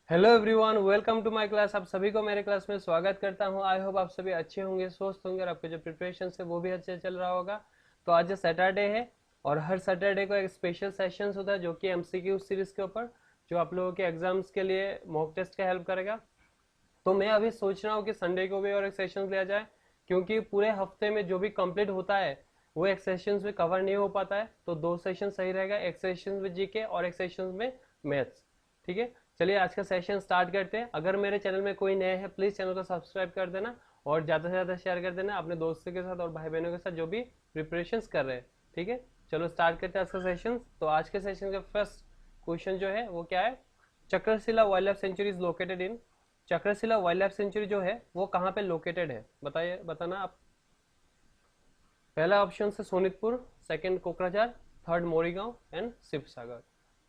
Hello everyone, welcome to my class. आप सभी को मेरे क्लास में स्वागत करता हूं। आई होप आप सभी अच्छे होंगे, स्वस्थ होंगे और आपके जो प्रिपरेशन है वो भी अच्छे चल रहा होगा। तो आज सैटरडे है और हर सैटरडे को एक स्पेशल सेशंस होता है जो कि एमसीक्यू सीरीज के ऊपर, जो आप लोगों के एग्जाम्स के लिए मॉक टेस्ट का हेल्प करेगा। तो मैं अभी सोच रहा हूँ कि संडे को भी और एक सेशन लिया जाए, क्योंकि पूरे हफ्ते में जो भी कंप्लीट होता है वो एक सेशन में कवर नहीं हो पाता है। तो दो सेशन सही रहेगा, एक सेशन में जीके और एक सेशन में मैथ्स। ठीक है, चलिए आज का सेशन स्टार्ट करते हैं। अगर मेरे चैनल में कोई नए हैं, प्लीज चैनल को सब्सक्राइब कर देना और ज्यादा से ज्यादा शेयर कर देना अपने दोस्तों के साथ और भाई बहनों के साथ जो भी प्रिपरेशन कर रहे हैं। ठीक है, चलो स्टार्ट करते हैं आज का सेशन। तो आज के सेशन का फर्स्ट क्वेश्चन जो है वो क्या है? Chakrashila wild life sanctuary is located in. Chakrashila wild life sanctuary जो है वो कहाँ पे लोकेटेड है, बताइए, बताना आप। पहला ऑप्शन है Sonitpur, second Kokrajhar, third Morigaon and Sivasagar.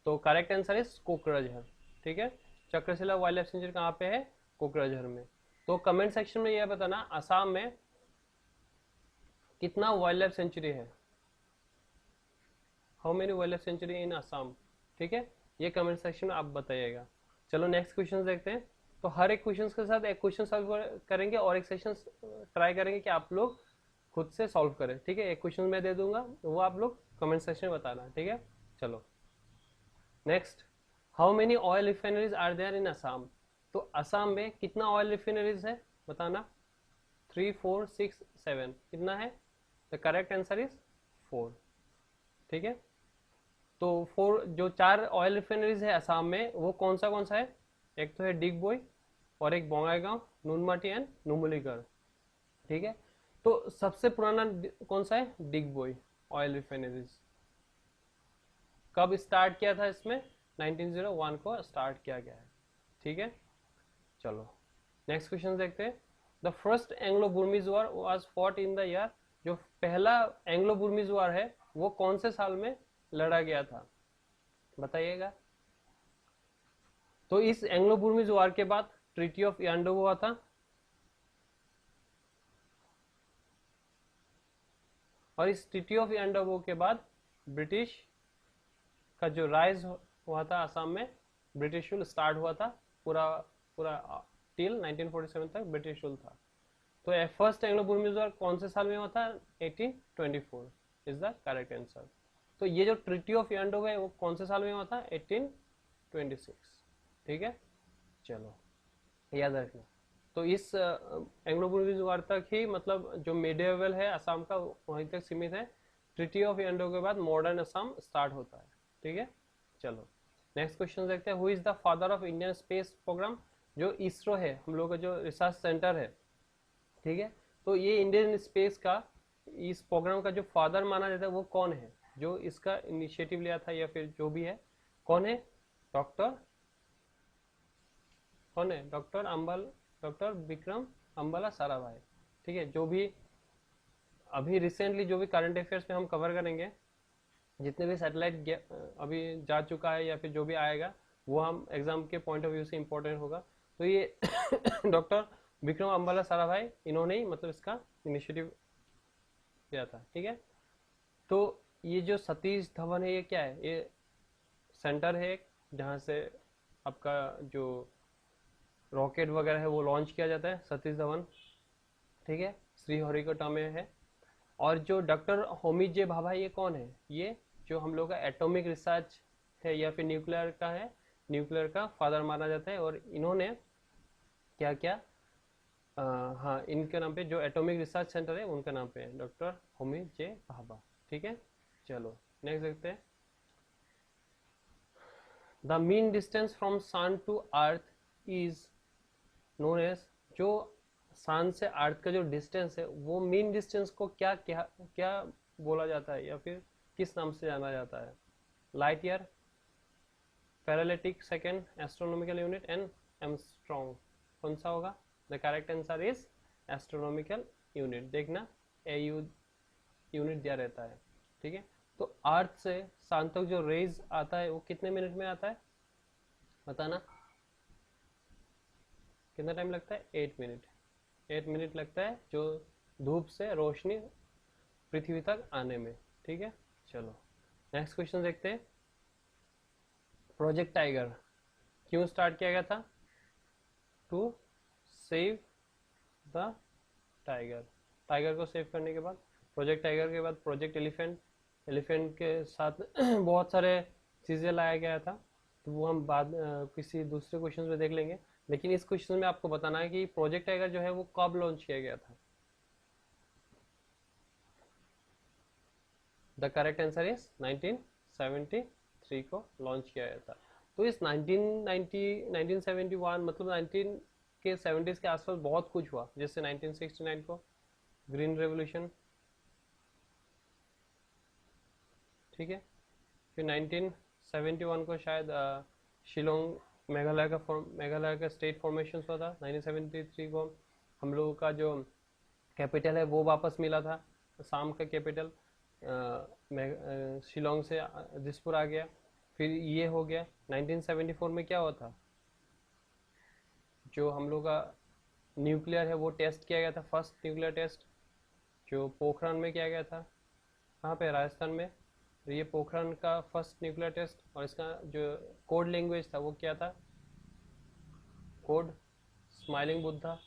तो करेक्ट आंसर इज कोकराझार। ठीक है, चक्रशिला वाइल्ड लाइफ सेंचुरी कहाँ पे है? कोकराझार में। तो कमेंट सेक्शन में यह बताना असम में कितना वाइल्ड लाइफ सेंचुरी है। How many wild life sanctuary in Assam? ठीक है, ये कमेंट सेक्शन में आप बताइएगा। चलो नेक्स्ट क्वेश्चन देखते हैं। तो हर एक क्वेश्चन के साथ एक क्वेश्चन सॉल्व करेंगे और एक सेशन ट्राई करेंगे कि आप लोग खुद से सॉल्व करें। ठीक है, एक क्वेश्चन मैं दे दूंगा, वो आप लोग कमेंट सेक्शन में बताना। ठीक है, चलो next. How many oil refineries are there in Assam? तो असम में कितना ऑयल रिफाइनरीज है, बताना। 3, 4, 6, 7 कितना है? The correct answer is 4। ठीक है, तो फोर जो चार ऑयल रिफाइनरीज है असम में वो कौन सा है? एक तो है डिगबोई और एक बोंगाईगांव, नुनमाटी एंड नुमुलीगढ़। ठीक है, तो सबसे पुराना कौन सा है? Digboi oil refineries. कब स्टार्ट किया था इसमें? 1901 को स्टार्ट किया गया है। ठीक है, चलो नेक्स्ट क्वेश्चन देखते हैं। The first Anglo Burmese war was fought in the year. जो पहला एंग्लो बुर्मीज वॉर है वो कौन से साल में लड़ा गया था, बताइएगा। तो इस एंग्लो बुर्मीज वॉर के बाद ट्रीटी ऑफ यांडो हुआ था, और इस ट्रीटी ऑफ यांडोबो के बाद ब्रिटिश का जो राइज हुआ था असम में, ब्रिटिश रूल स्टार्ट हुआ था। पूरा पूरा टिल 1947 तक ब्रिटिश रूल था। तो फर्स्ट एंग्लो बुर्मीज वॉर कौन से साल में हुआ था? 1824 इज द करेक्ट आंसर। तो ये जो ट्रीटी ऑफ यांडोबो है वो कौन से साल में हुआ था? 1826। ठीक है, चलो याद रखना। तो इस एंग्लो बुर्मीज वार तक ही, मतलब जो मिडिएवल है असम का वहीं तक सीमित है। ट्रिटी ऑफ एंडो के बाद मॉडर्न असम स्टार्ट होता है। ठीक है, चलो नेक्स्ट क्वेश्चन देखते हैं। Who is the father of Indian space program? जो इसरो है हम लोग का जो रिसर्च सेंटर है, ठीक है, तो ये इंडियन स्पेस का, इस प्रोग्राम का जो फादर माना जाता है वो कौन है? जो इसका इनिशिएटिव लिया था या फिर जो भी है, कौन है? डॉक्टर, कौन है? डॉक्टर विक्रम अम्बाला साराभाई। ठीक है, जो भी अभी रिसेंटली जो भी करंट अफेयर्स में हम कवर करेंगे, जितने भी सैटेलाइट अभी जा चुका है या फिर जो भी आएगा, वो हम एग्जाम के पॉइंट ऑफ व्यू से इम्पोर्टेंट होगा। तो ये डॉक्टर विक्रम अम्बाला साराभाई, इन्होंने ही मतलब इसका इनिशिएटिव लिया था। ठीक है, तो ये जो सतीश धवन है ये क्या है? ये सेंटर है जहाँ से आपका जो रॉकेट वगैरह है वो लॉन्च किया जाता है, सतीश धवन। ठीक है, श्रीहरिकोटा में है। और जो डॉक्टर होमी जे भाभा ये कौन है? ये जो हम लोग का एटॉमिक रिसर्च है या फिर न्यूक्लियर का है, न्यूक्लियर का फादर माना जाता है। और इन्होंने क्या क्या, हाँ, इनके नाम पे जो एटॉमिक रिसर्च सेंटर है उनका नाम पे है, डॉक्टर होमी जे भाभा। ठीक है, चलो नेक्स्ट देखते हैं। The mean distance from sun to earth is known as. जो सन से अर्थ का जो डिस्टेंस है वो मीन डिस्टेंस को क्या क्या क्या बोला जाता है या फिर किस नाम से जाना जाता है? Light year, paralytic second, astronomical unit and Armstrong. कौन सा होगा? The correct answer is astronomical unit. देखना ए यूनिट दिया रहता है। ठीक है, तो अर्थ से सन तक जो रेज आता है वो कितने मिनट में आता है, बताना। कितना टाइम लगता है? 8 मिनट। 8 मिनट लगता है जो धूप से रोशनी पृथ्वी तक आने में। ठीक है, चलो नेक्स्ट क्वेश्चन देखते हैं। प्रोजेक्ट टाइगर क्यों स्टार्ट किया गया था? To save the tiger. Tiger को सेव करने के बाद प्रोजेक्ट टाइगर के बाद प्रोजेक्ट एलिफेंट, एलिफेंट के साथ बहुत सारे चीज़ें लाया गया था, तो वो हम बाद किसी दूसरे क्वेश्चन में देख लेंगे। लेकिन इस क्वेश्चन में आपको बताना है कि प्रोजेक्ट टाइगर जो है वो कब लॉन्च किया गया था। द करेक्ट आंसर इज 1973 को लॉन्च किया गया था। तो इस 1971 मतलब 19 के 70s के आसपास बहुत कुछ हुआ, जैसे 1969 को ग्रीन रेवोल्यूशन, ठीक है। फिर 1971 को शायद शिलोंग मेघालय का स्टेट फॉर्मेशन हुआ था। 1973 को हम लोगों का जो कैपिटल है वो वापस मिला था, असम का कैपिटल शिलोंग से दिसपुर आ गया। फिर ये हो गया। 1974 में क्या हुआ था, जो हम लोग का न्यूक्लियर है वो टेस्ट किया गया था, फर्स्ट न्यूक्लियर टेस्ट जो पोखरण में किया गया था। कहाँ पे? राजस्थान में। तो ये पोखरण का फर्स्ट न्यूक्लियर टेस्ट, और इसका जो कोड लैंग्वेज था वो क्या था? Code smiling Buddha.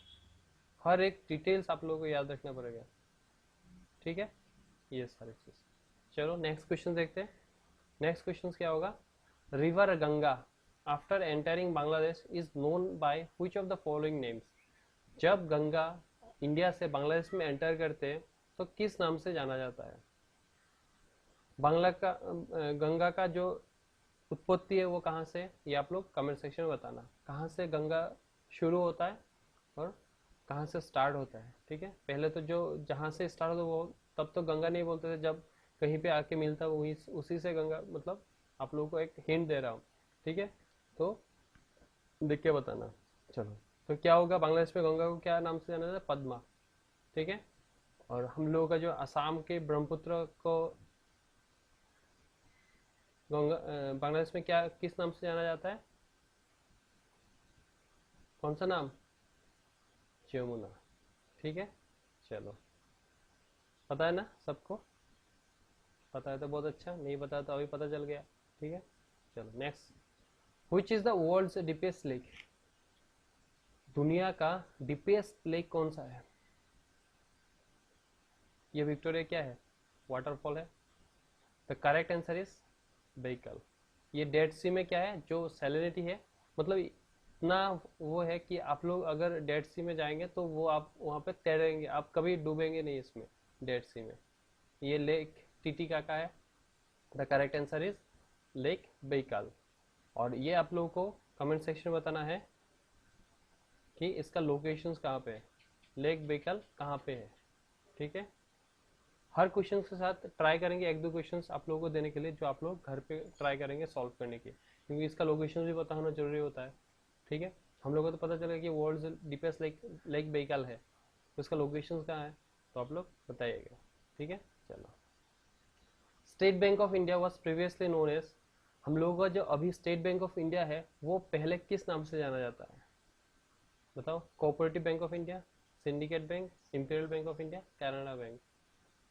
हर एक डिटेल्स आप लोगों को याद रखना पड़ेगा, ठीक है, ये सारी चीज़। चलो नेक्स्ट क्वेश्चन देखते हैं। नेक्स्ट क्वेश्चन क्या होगा? River Ganga after entering Bangladesh is known by which of the following names. जब गंगा इंडिया से बांग्लादेश में एंटर करते हैं तो किस नाम से जाना जाता है? गंगा का जो उत्पत्ति है वो कहाँ से, ये आप लोग कमेंट सेक्शन में बताना। कहाँ से गंगा शुरू होता है और कहाँ से स्टार्ट होता है, ठीक है। पहले तो जो जहाँ से स्टार्ट होता है वो तब तो गंगा नहीं बोलते थे, जब कहीं पे आके मिलता वही उसी से गंगा, मतलब आप लोगों को एक हिंट दे रहा हूँ, ठीक है। तो देख के बताना। चलो, तो क्या होगा? बांग्लादेश में गंगा को क्या नाम से जाना जाता है? पद्मा, ठीक है। और हम लोगों का जो असम के ब्रह्मपुत्र को गंगा बांग्लादेश में क्या किस नाम से जाना जाता है? कौन सा नाम? यमुना, ठीक है। चलो, पता है ना सबको? पता है तो बहुत अच्छा, नहीं पता तो अभी पता चल गया, ठीक है। चलो next. Which is the world's deepest lake. दुनिया का डीपेस्ट लेक कौन सा है? ये विक्टोरिया क्या है? वाटरफॉल है। द करेक्ट आंसर इज बेकल। ये डेड सी में क्या है, जो सैलिनिटी है, मतलब इतना वो है कि आप लोग अगर डेड सी में जाएंगे तो वो आप वहाँ पे तैरेंगे, आप कभी डूबेंगे नहीं इसमें, डेड सी में। ये लेक टिटिकाका का है। The correct answer is lake बेकल। और ये आप लोगों को कमेंट सेक्शन में बताना है कि इसका लोकेशन कहाँ पे है, लेक बेकल कहाँ पे है, ठीक है। हर क्वेश्चन के साथ ट्राई करेंगे एक दो क्वेश्चन आप लोगों को देने के लिए, जो आप लोग घर पे ट्राई करेंगे सॉल्व करने की, क्योंकि इसका लोकेशन भी पता होना जरूरी होता है, ठीक है। हम लोग को तो पता चलेगा कि वर्ल्ड डीपेस्ट लेक बेकल है, तो इसका लोकेशन कहाँ है तो आप लोग बताइएगा, ठीक है। चलो, State Bank of India was previously known as. हम लोगों का जो अभी स्टेट बैंक ऑफ इंडिया है वो पहले किस नाम से जाना जाता है? बताओ। Cooperative bank of India, syndicate bank, imperial bank of India, Canara bank.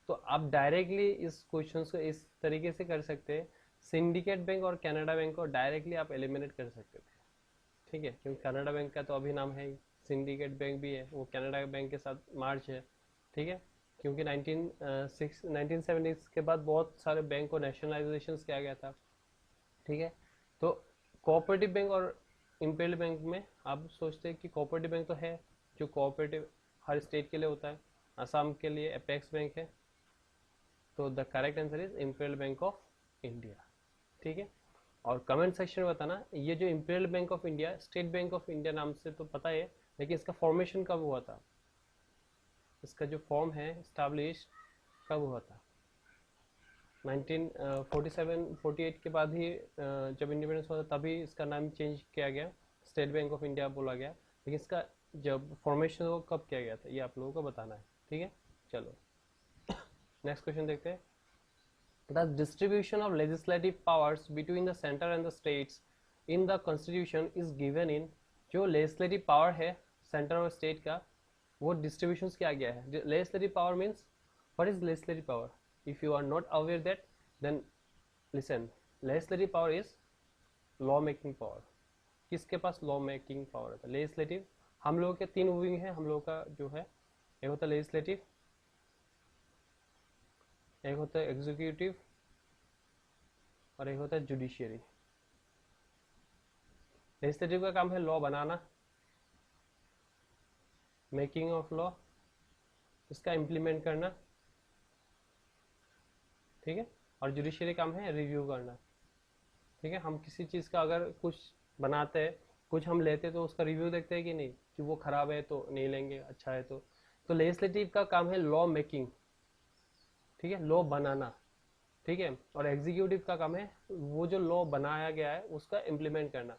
तो आप डायरेक्टली इस क्वेश्चन को इस तरीके से कर सकते हैं, सिंडिकेट बैंक और कनाडा बैंक को डायरेक्टली आप एलिमिनेट कर सकते थे, ठीक है, क्योंकि कनाडा बैंक का तो अभी नाम है ही, सिंडिकेट बैंक भी है, वो कनाडा बैंक के साथ मार्च है, ठीक है। क्योंकि 1970 के बाद बहुत सारे बैंक को नेशनलाइजेशन किया गया था, ठीक है। तो कोऑपरेटिव बैंक और इंपीरियल बैंक में आप सोचते हैं कि कोऑपरेटिव बैंक तो है, जो कोऑपरेटिव हर स्टेट के लिए होता है, असम के लिए अपेक्स बैंक है, तो the correct answer is imperial bank of India, ठीक है। और कमेंट सेक्शन में बताना, ये जो imperial bank of India state Bank of India नाम से तो पता है, लेकिन इसका फॉर्मेशन कब हुआ था, इसका जो फॉर्म है स्टैब्लिश कब हुआ था? 1947-48 के बाद ही जब इंडिपेंडेंस हुआ था तभी इसका नाम चेंज किया गया, स्टेट बैंक ऑफ इंडिया बोला गया, लेकिन इसका जब फॉर्मेशन वो कब किया गया था ये आप लोगों को बताना है, ठीक है। चलो नेक्स्ट क्वेश्चन देखते हैं। The distribution of legislative powers between the center and the states in the constitution is given in। जो legislative power है center और state का, वो distributions क्या गया है? Legislative power means what is legislative power? If you are not aware that, then listen. Legislative power is law making power, किसके पास law making power होता है? लेजिस्लेटिव। हम लोगों के 3 विंग है हम लोगों का जो है, एक होता है लेजिस्लेटिव, एक होता है एग्जीक्यूटिव और एक होता है जुडिशियरी। लेजिस्लेटिव का काम है law banana, making of law, इसका इम्प्लीमेंट करना, ठीक है। और जुडिशियरी काम है रिव्यू करना, ठीक है। हम किसी चीज़ का अगर कुछ बनाते हैं, कुछ हम लेते हैं तो उसका रिव्यू देखते हैं कि नहीं, कि वो खराब है तो नहीं लेंगे, अच्छा है तो लेजिस्लेटिव का काम है लॉ मेकिंग, ठीक है, लॉ बनाना, ठीक है। और एग्जीक्यूटिव का काम है वो जो लॉ बनाया गया है उसका इम्प्लीमेंट करना।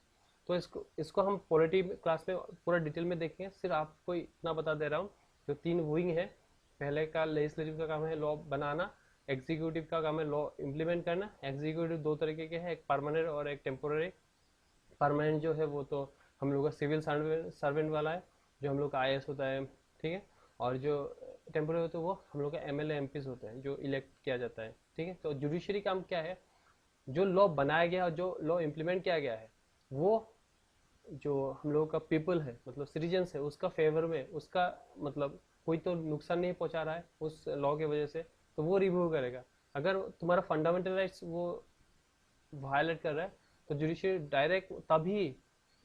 तो इसको हम पॉलिटी क्लास में पूरा डिटेल में देखेंगे, सिर्फ आपको इतना बता दे रहा हूँ। जो 3 विंग है, पहले का लेजिस्लेटिव का काम है लॉ बनाना, एग्जीक्यूटिव का काम है लॉ इम्प्लीमेंट करना। एग्जीक्यूटिव 2 तरीके के हैं, एक परमानेंट और एक टेम्पोररी। परमानेंट जो है वो तो हम लोग का सिविल सर्वेंट वाला है, जो हम लोग का IAS होता है, ठीक है। और जो टेम्पोररी होता है वो हम लोग का MLA MPs होते हैं, जो इलेक्ट किया जाता है, ठीक है। तो जुडिशरी काम क्या है? जो लॉ बनाया गया और जो लॉ इम्प्लीमेंट किया गया है वो जो हम लोगों का पीपल है, मतलब सिटीजन्स है, उसका फेवर में, उसका मतलब कोई तो नुकसान नहीं पहुंचा रहा है उस लॉ की वजह से, तो वो रिव्यू करेगा। अगर तुम्हारा फंडामेंटल राइट्स वो वायलेट कर रहा है तो जुडिशियरी डायरेक्ट तभी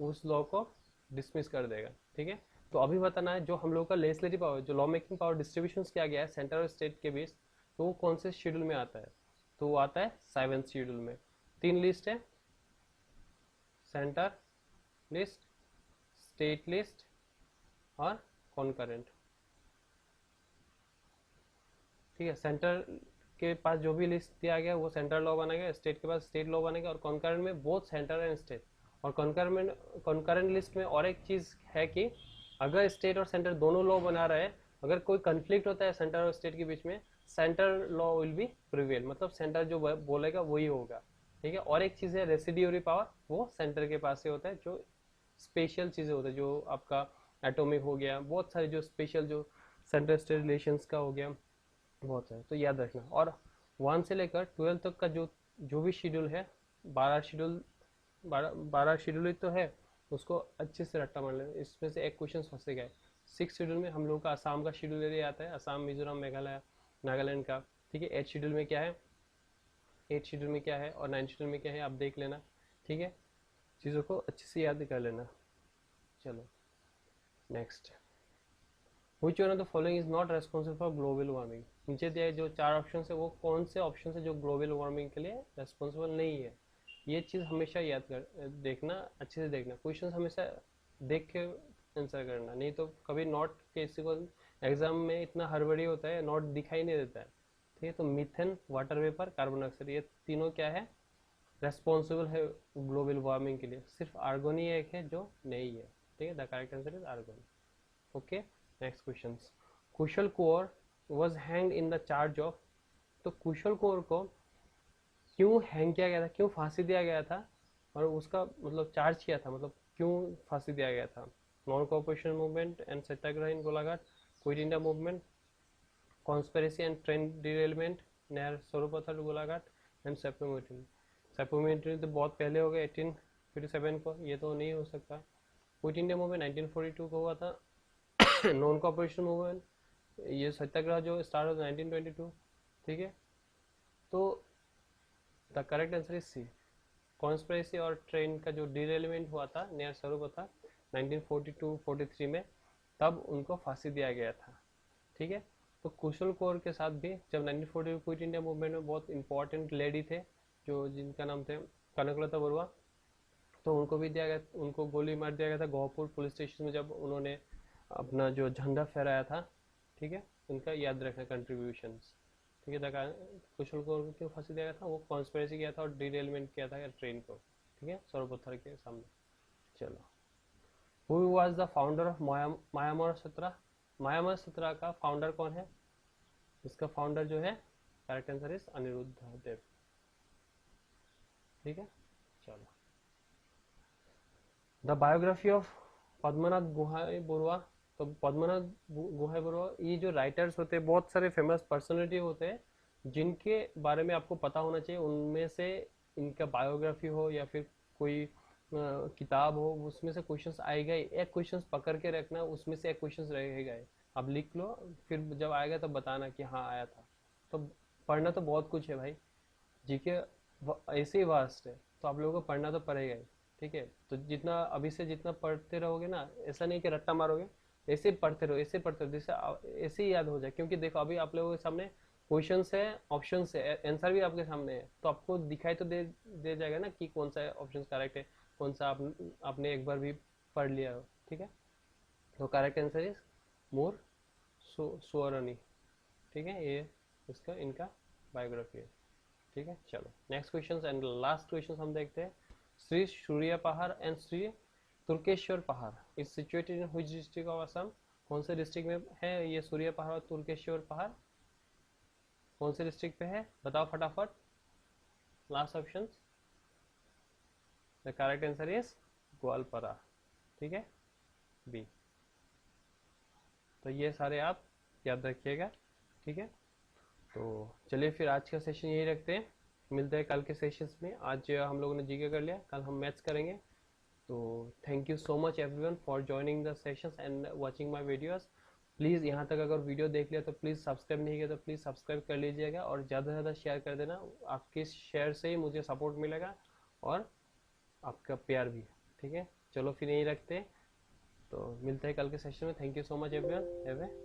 उस लॉ को डिसमिस कर देगा, ठीक है। तो अभी बताना है जो हम लोग का लेजिस्लेटिव पावर, जो लॉ मेकिंग पावर डिस्ट्रीब्यूशन किया गया है सेंटर और स्टेट के बीच, तो वो कौन से शेड्यूल में आता है? तो वो आता है 7th शेड्यूल में। 3 लिस्ट है, सेंटर लिस्ट, स्टेट लिस्ट और कॉन्करेंट, ठीक है। सेंटर के पास जो भी लिस्ट दिया गया वो सेंट्रल लॉ बनेगा, स्टेट के पास स्टेट लॉ बनेगा, और कॉन्करेंट में बोथ सेंटर एंड स्टेट। और कॉन्करेंट लिस्ट में और एक चीज है कि अगर स्टेट और सेंटर दोनों लॉ बना रहे हैं, अगर कोई कंफ्लिक्ट होता है सेंटर और स्टेट के बीच में, centre law will be prevail, मतलब सेंटर जो बोलेगा वही होगा, ठीक है। और एक चीज है रेसिडियरी पावर, वो सेंटर के पास से होता है, जो स्पेशल चीजें होता है, जो आपका एटॉमिक हो गया, बहुत सारे जो स्पेशल जो सेंटर स्टेट रिलेशंस का हो गया, बहुत है, तो याद रखना। और 1 से लेकर 12 तक का जो जो भी शेड्यूल है, 12 शेड्यूल ही तो है, उसको अच्छे से रट्टा मार लेना, इसमें से एक क्वेश्चन फंसे गए। 6 शेड्यूल में हम लोग का असम का शेड्यूल एरिया आता है, असम, मिजोरम, मेघालय, नागालैंड का, ठीक है। 8 शेड्यूल में क्या है, 8 शेड्यूल में क्या है और 9 शेड्यूल में क्या है, आप देख लेना, ठीक है। चीज़ों को अच्छे से याद कर लेना। चलो next, which one of the following is not responsible for global warming? नीचे दिए जो 4 ऑप्शन है वो कौन से ऑप्शन है जो ग्लोबल वार्मिंग के लिए रेस्पॉन्सिबल नहीं है? ये चीज़ हमेशा याद कर देखना, अच्छे से देखना, क्वेश्चन हमेशा देख के आंसर करना, नहीं तो कभी नोट किसी को एग्जाम में इतना हड़बड़ी होता है, नोट दिखाई नहीं देता है, ठीक है। तो methane, water vapour, carbon dioxide, ये तीनों क्या है, रेस्पॉन्सिबल है ग्लोबल वार्मिंग के लिए। सिर्फ आर्गन ही एक है जो नहीं है, ठीक है। The correct answer is argon. Okay, next question, Kushal Konwar was hanged in the charge of. तो कुशल कुंवर को क्यों हैंग किया गया था, क्यों फांसी दिया गया था, और उसका मतलब चार्ज किया था, मतलब क्यों फांसी दिया गया था? Non cooperation movement and satyagraha in Golaghat, quit India movement, conspiracy and train derailment near Sarupathar to Golaghat, and sepoy mutiny. Sepoy mutiny तो बहुत पहले हो गया 1857 को, ये तो नहीं हो सकता। क्विट इंडिया मूवमेंट 1942 को हुआ था। नॉन कोऑपरेशन मूवमेंट, ये सत्याग्रह जो स्टार्ट हुआ 1922, ठीक है। तो the correct answer is C, conspiracy और ट्रेन का जो डिरेलमेंट हुआ था नियर सरोपथा 1942-43 में, तब उनको फांसी दिया गया था, ठीक है। तो कुशल कौर के साथ भी जब 1940 क्विट इंडिया मूवमेंट में बहुत इंपॉर्टेंट लेडी थे, जो जिनका नाम थे कनकलता बरुआ, तो उनको भी दिया गया, उनको गोली मार दिया गया था गोहपुर पुलिस स्टेशन में, जब उन्होंने अपना जो झंडा फहराया था, ठीक है। उनका याद रखना कंट्रीब्यूशंस, ठीक है। कुशल को क्यों फांसी दिया गया था, वो कॉन्स्पिरेसी किया था और डिरेलमेंट किया था ट्रेन को, ठीक है, सरोपत्थर के सामने। चलो, who was the founder of Mayamara Satra? Mayamara सत्रा का फाउंडर कौन है? इसका फाउंडर जो है, correct answer is Aniruddha Dev, ठीक है। चलो, the biography of Padmanath Gohain Baruah. तो पद्मनाथ गोहाई बरुआ, ये जो राइटर्स होते हैं, बहुत सारे फेमस पर्सनालिटी होते हैं जिनके बारे में आपको पता होना चाहिए, उनमें से इनका बायोग्राफी हो या फिर कोई किताब हो उसमें से क्वेश्चंस आएगा ही, एक क्वेश्चंस पकड़ के रखना, उसमें से एक क्वेश्चंस रहेगा ही। आप लिख लो, फिर जब आएगा तब बताना कि हाँ आया था। तो पढ़ना तो बहुत कुछ है भाई, जीके ऐसे ही वास्ट है, तो आप लोगों को पढ़ना तो पड़ेगा ही। ठीक है, तो जितना अभी से जितना पढ़ते रहोगे ना, ऐसा नहीं कि रट्टा मारोगे, ऐसे ही पढ़ते रहो, ऐसे पढ़ते रहो, जैसे ऐसे ही याद हो जाए। क्योंकि देखो अभी आप लोगों के सामने क्वेश्चंस है, ऑप्शंस है, आंसर भी आपके सामने है, तो आपको दिखाई तो दे जाएगा ना कि कौन सा ऑप्शन करेक्ट है, कौन सा आपने एक बार भी पढ़ लिया हो। ठीक है, तो करेक्ट आंसर इज मोर स्वरणी। ठीक है, ये इसका इनका बायोग्राफी है। ठीक है, चलो next question and last question हम देखते हैं। श्री सूर्य पहाड़ एंड श्री तुर्केश्वर पहाड़ is situated in which district of Assam. कौन से डिस्ट्रिक्ट में है ये सूर्य पहाड़ और तुर्केश्वर पहाड़, कौन से डिस्ट्रिक्ट पे है, बताओ फटाफट। Last option, the correct answer is Goalpara. ठीक है, बी। तो ये सारे आप याद रखिएगा। ठीक है, तो चलिए फिर आज का सेशन यही रखते हैं, मिलते हैं कल के सेशंस में। आज हम लोगों ने जीके कर लिया, कल हम मैथ्स करेंगे। तो thank you so much everyone for joining the sessions and watching my videos. Please यहाँ तक अगर वीडियो देख लिया तो प्लीज़ सब्सक्राइब नहीं किया तो प्लीज़ सब्सक्राइब कर लीजिएगा, और ज़्यादा से ज़्यादा शेयर कर देना। आपके शेयर से ही मुझे सपोर्ट मिलेगा और आपका प्यार भी। ठीक है, चलो फिर यहीं रखते हैं, तो मिलते हैं कल के सेशन में। Thank you so much everyone, have a